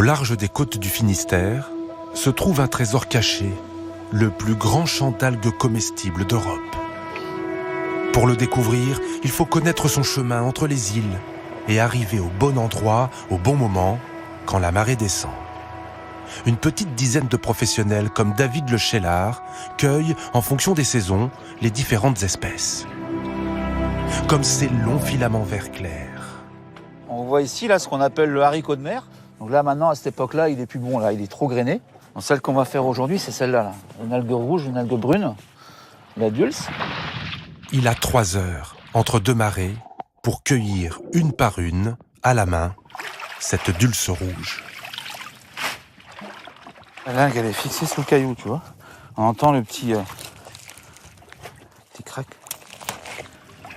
large des côtes du Finistère se trouve un trésor caché, le plus grand champ d'algues comestibles d'Europe. Pour le découvrir, il faut connaître son chemin entre les îles et arriver au bon endroit, au bon moment, quand la marée descend. Une petite dizaine de professionnels comme David Le Chellard cueillent, en fonction des saisons, les différentes espèces. Comme ces longs filaments vert clair. On voit ici là, ce qu'on appelle le haricot de mer. Donc là maintenant, à cette époque-là, il est plus bon, là, il est trop grainé. Donc celle qu'on va faire aujourd'hui, c'est celle-là. Là. Une algue rouge, une algue brune, la dulce. Il a 3 heures entre deux marées pour cueillir une par une, à la main, cette dulce rouge. L'algue, elle est fixée sous le caillou, tu vois. On entend le petit crack.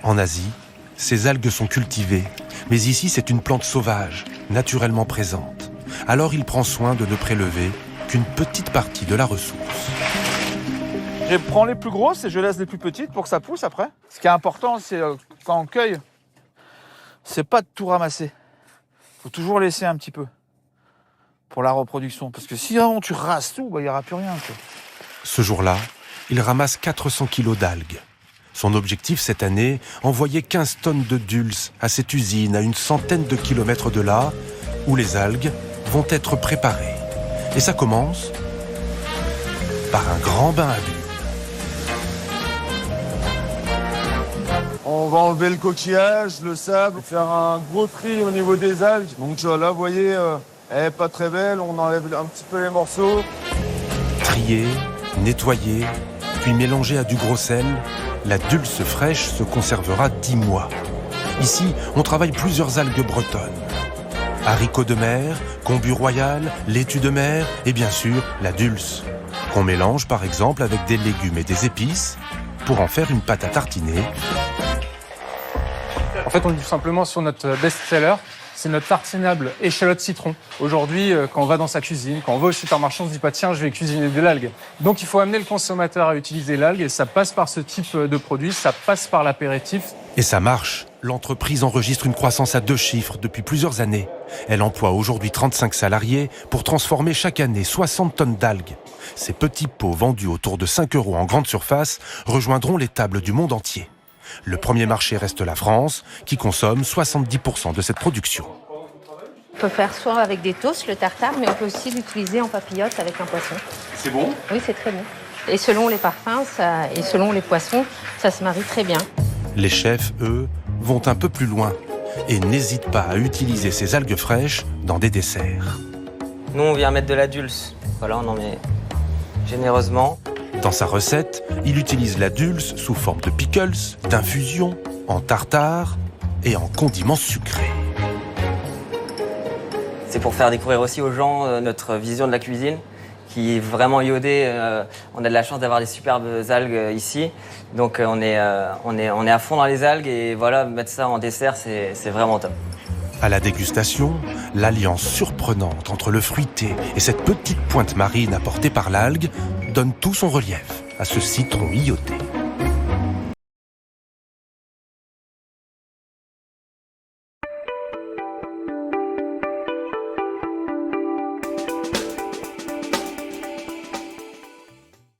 En Asie, ces algues sont cultivées, mais ici c'est une plante sauvage, naturellement présente. Alors il prend soin de ne prélever qu'une petite partie de la ressource. Je prends les plus grosses et je laisse les plus petites pour que ça pousse après. Ce qui est important, c'est quand on cueille, c'est pas de tout ramasser. Il faut toujours laisser un petit peu pour la reproduction. Parce que si vraiment tu rases tout, il n'y aura plus rien. Quoi. Ce jour-là, il ramasse 400 kilos d'algues. Son objectif cette année, envoyer 15 tonnes de dulce à cette usine à une centaine de kilomètres de là, où les algues vont être préparées. Et ça commence par un grand bain à bulles. On va enlever le coquillage, le sable, faire un gros tri au niveau des algues. Donc là, vous voyez, elle n'est pas très belle, on enlève un petit peu les morceaux. Trier, nettoyer, puis mélanger à du gros sel, la dulce fraîche se conservera 10 mois. Ici, on travaille plusieurs algues bretonnes. Haricots de mer, combus royal, laitue de mer et bien sûr la dulce, qu'on mélange par exemple avec des légumes et des épices pour en faire une pâte à tartiner. En fait, on est tout simplement sur notre best-seller, c'est notre tartinable échalote citron. Aujourd'hui, quand on va dans sa cuisine, quand on va au supermarché, on se dit pas tiens, je vais cuisiner de l'algue. Donc il faut amener le consommateur à utiliser l'algue et ça passe par ce type de produit, ça passe par l'apéritif. Et ça marche. L'entreprise enregistre une croissance à 2 chiffres depuis plusieurs années. Elle emploie aujourd'hui 35 salariés pour transformer chaque année 60 tonnes d'algues. Ces petits pots vendus autour de 5 € en grande surface rejoindront les tables du monde entier. Le premier marché reste la France, qui consomme 70% de cette production. On peut faire soit avec des toasts, le tartare, mais on peut aussi l'utiliser en papillote avec un poisson. C'est bon ? Oui, c'est très bon. Et selon les parfums et selon les poissons, ça se marie très bien. Les chefs, eux, vont un peu plus loin et n'hésitent pas à utiliser ces algues fraîches dans des desserts. Nous, on vient mettre de la dulce. Voilà, on en met généreusement. Dans sa recette, il utilise la dulce sous forme de pickles, d'infusion, en tartare et en condiments sucrés. C'est pour faire découvrir aussi aux gens notre vision de la cuisine, qui est vraiment iodée. On a de la chance d'avoir des superbes algues ici. Donc on est à fond dans les algues et voilà, mettre ça en dessert, c'est vraiment top. À la dégustation, l'alliance surprenante entre le fruité et cette petite pointe marine apportée par l'algue donne tout son relief à ce citron iodé.